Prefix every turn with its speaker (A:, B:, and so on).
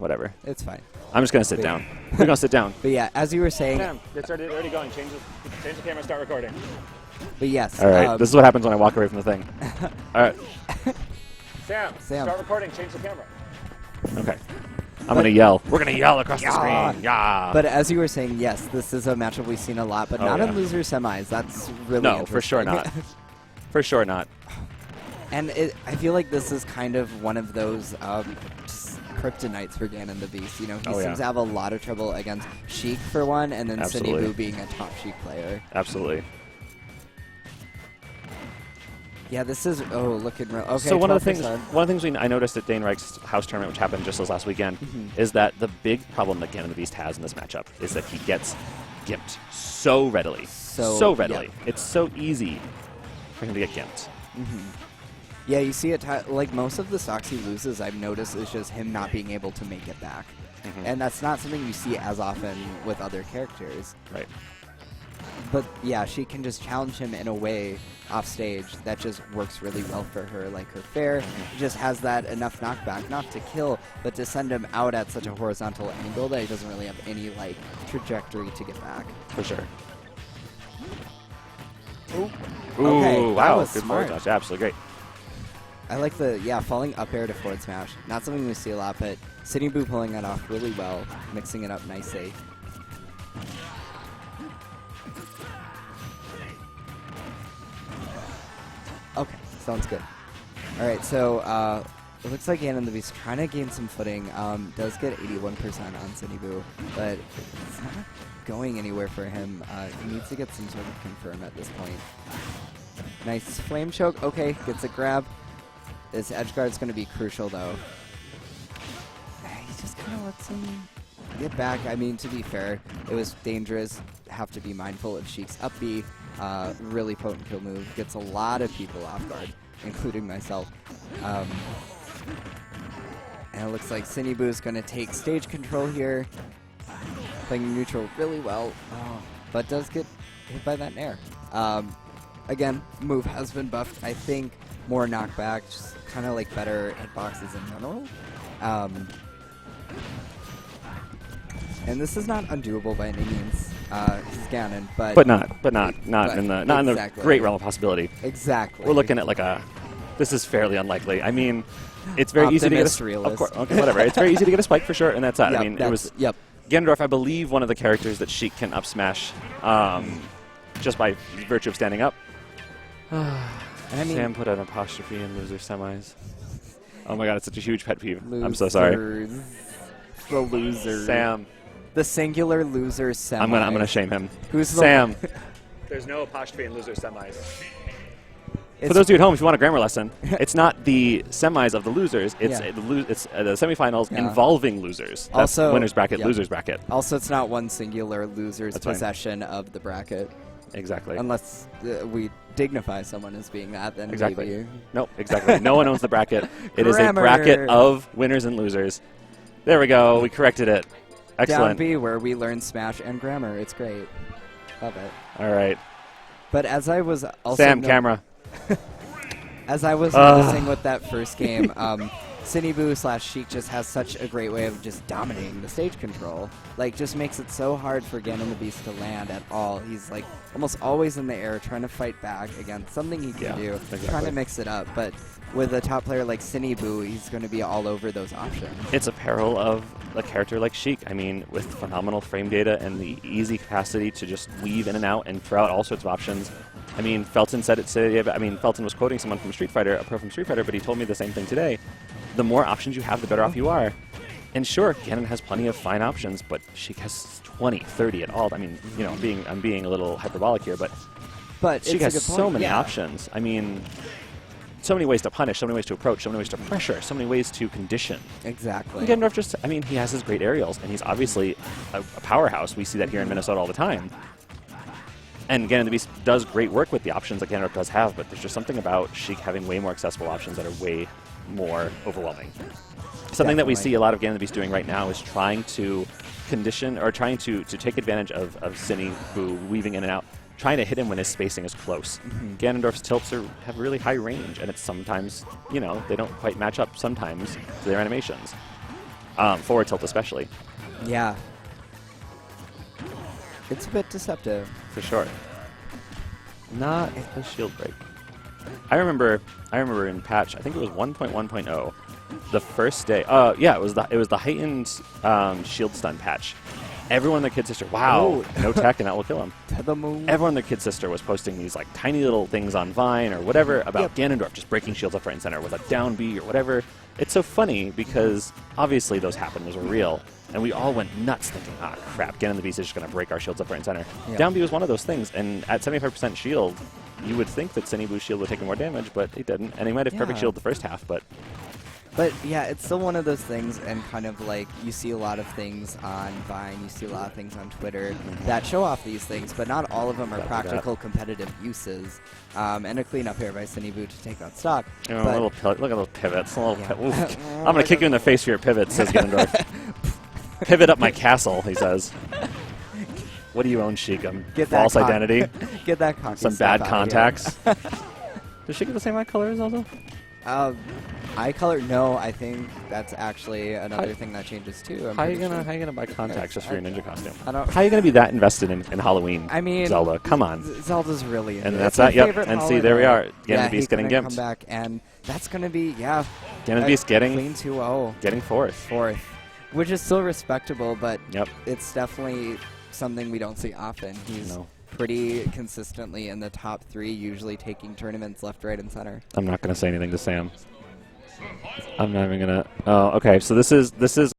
A: Whatever.
B: It's fine.
A: I'm just going to sit down. We're going to sit down.
B: But yeah, as you were saying...
A: Sam, it's already going. Change the camera, start recording.
B: But yes.
A: All right, this is what happens when I walk away from the thing. All right. Sam, start recording, change the camera. Okay. I'm going to yell. We're going to yell across the screen. Yeah.
B: But as you were saying, yes, this is a matchup we've seen a lot, but not in loser semis. That's really
A: No, for sure not. For sure not.
B: And I feel like this is kind of one of those kryptonites for GanonTheBeast. You know, he seems to have a lot of trouble against Sheik for one, and then Sinnyboo being a top Sheik player.
A: Absolutely.
B: Yeah, this is looking real. Okay.
A: So one of the things I noticed at Dane Reich's house tournament, which happened just this last weekend, is that the big problem that GanonTheBeast has in this matchup is that he gets gimped so readily. So readily. Yep. It's so easy for him to get gimped.
B: Yeah, you see it, like most of the stocks he loses, I've noticed, is just him not being able to make it back. And that's not something you see as often with other characters.
A: Right.
B: But yeah, she can just challenge him in a way off stage that just works really well for her. Like her fair just has that enough knockback, not to kill, but to send him out at such a horizontal angle that he doesn't really have any like trajectory to get back.
A: For sure.
B: Ooh,
A: okay, wow,
B: that was
A: good
B: smart.
A: forward dodge. Absolutely great.
B: I like the, falling up air to forward smash. Not something we see a lot, but Sinnyboo pulling that off really well, mixing it up nicely. Okay, sounds good. All right, so it looks like GanonTheBeast trying to gain some footing. Does get 81% on Sinnyboo, but it's not going anywhere for him. He needs to get some sort of confirm at this point. Nice flame choke. Okay, gets a grab. This edge guard is going to be crucial, though. He just kind of lets him get back. I mean, to be fair, it was dangerous. Have to be mindful of Sheik's up B. Really potent kill move. Gets a lot of people off guard, including myself. And it looks like Sinnyboo is going to take stage control here. Playing neutral really well, but does get hit by that nair. Again, move has been buffed. I think more knockback, just kind of like better hitboxes in general. And this is not undoable by any means. This is Ganon, but
A: not in the great realm of possibility.
B: Exactly.
A: We're looking at like this is fairly unlikely. I mean, it's very easy to get a
B: realist.
A: Of course, okay, whatever. It's very easy to get a spike for sure, and that's that.
B: Yep,
A: I mean, it was Ganondorf, I believe, one of the characters that Sheik can up smash just by virtue of standing up.
B: I mean,
A: Sam put an apostrophe in loser semis. Oh my god, it's such a huge pet peeve. I'm so sorry.
B: The loser.
A: Sam.
B: The singular loser semi.
A: I'm gonna shame him.
B: Who's
A: Sam? There's no apostrophe in loser semis. For those of you at home, if you want a grammar lesson, it's not the semis of the losers. It's the semifinals involving losers. That's
B: also
A: winners bracket, losers bracket.
B: Also, it's not one singular loser's possession of the bracket.
A: Exactly.
B: Unless we dignify someone as being that, then maybe.
A: Nope, exactly. No one owns the bracket. It is a bracket of winners and losers. There we go. We corrected it. Excellent.
B: Down B, where we learn Smash and grammar. It's great. Love it.
A: All right.
B: But as I was also...
A: Sam, camera.
B: As I was noticing with that first game, Sinnyboo/Sheik just has such a great way of just dominating the stage control. Like, just makes it so hard for GanonTheBeast to land at all. He's, like, almost always in the air trying to fight back against something he can do, trying to mix it up. But with a top player like Sinnyboo, he's going to be all over those options. It's
A: a peril of a character like Sheik. I mean, with phenomenal frame data and the easy capacity to just weave in and out and throw out all sorts of options. I mean, Felton said it today. I mean, Felton was quoting someone from Street Fighter, a pro from Street Fighter, but he told me the same thing today. The more options you have, the better off you are. And sure, Ganon has plenty of fine options, but Sheik has 20, 30 at all. I mean, you know, I'm being a little hyperbolic here, but Sheik has so many options. I mean, so many ways to punish, so many ways to approach, so many ways to pressure, so many ways to condition.
B: Exactly.
A: And Ganondorf just, I mean, he has his great aerials, and he's obviously a powerhouse. We see that here in Minnesota all the time. And GanonTheBeast does great work with the options that Ganondorf does have, but there's just something about Sheik having way more accessible options that are way more overwhelming. Something that we see a lot of GanonTheBeast doing right now is trying to condition, or trying to take advantage of Sinnyboo weaving in and out, trying to hit him when his spacing is close. Ganondorf's tilts have really high range, and it's sometimes, you know, they don't quite match up sometimes to their animations. forward tilt especially.
B: Yeah. It's a bit deceptive.
A: For sure. Not a shield break. I remember in patch, I think it was 1.1.0, the first day. Yeah, it was the heightened shield stun patch. Everyone and their kid sister, wow, no tech and that will kill him.
B: To the moon.
A: Everyone and their kid sister was posting these like tiny little things on Vine or whatever about Ganondorf just breaking shields left, right, and center with a down B or whatever. It's so funny because obviously those happened, those were real, and we all went nuts thinking, ah, crap, GanonTheBeast is just going to break our shields left, right, and center.
B: Yep.
A: Down B was one of those things, and at 75% shield, you would think that Sinnyboo's shield would take more damage, but he didn't, and he might have perfect shield the first half, but...
B: But yeah, it's still one of those things, and kind of like you see a lot of things on Vine, you see a lot of things on Twitter that show off these things, but not all of them are practical competitive uses. And a cleanup here by Sinnyboo to take on stock.
A: Oh, look at those pivots. I'm going to kick you in the face for your pivot, says Ganondorf. Pivot up my castle, he says. What do you own, Sheik? False identity?
B: Get that cocky
A: Some bad contacts? Does Sheik get the same eye color as Zelda?
B: Eye color? No, I think that's actually another thing that changes too.
A: How are you gonna buy contacts just for your ninja costume?
B: I don't.
A: How are you gonna be that invested in Halloween?
B: I mean,
A: Zelda, come on.
B: Zelda's really into
A: and
B: it.
A: that's that. Yep. And see, there we are. GanonTheBeast getting gimped.
B: Come back, and that's gonna be
A: GanonTheBeast getting
B: clean 2-0.
A: Getting fourth,
B: which is still respectable, but
A: yep,
B: it's definitely something we don't see often. He's pretty consistently in the top 3, usually taking tournaments left, right, and center.
A: I'm not gonna say anything to Sam. I'm not even gonna. Oh, okay. So this is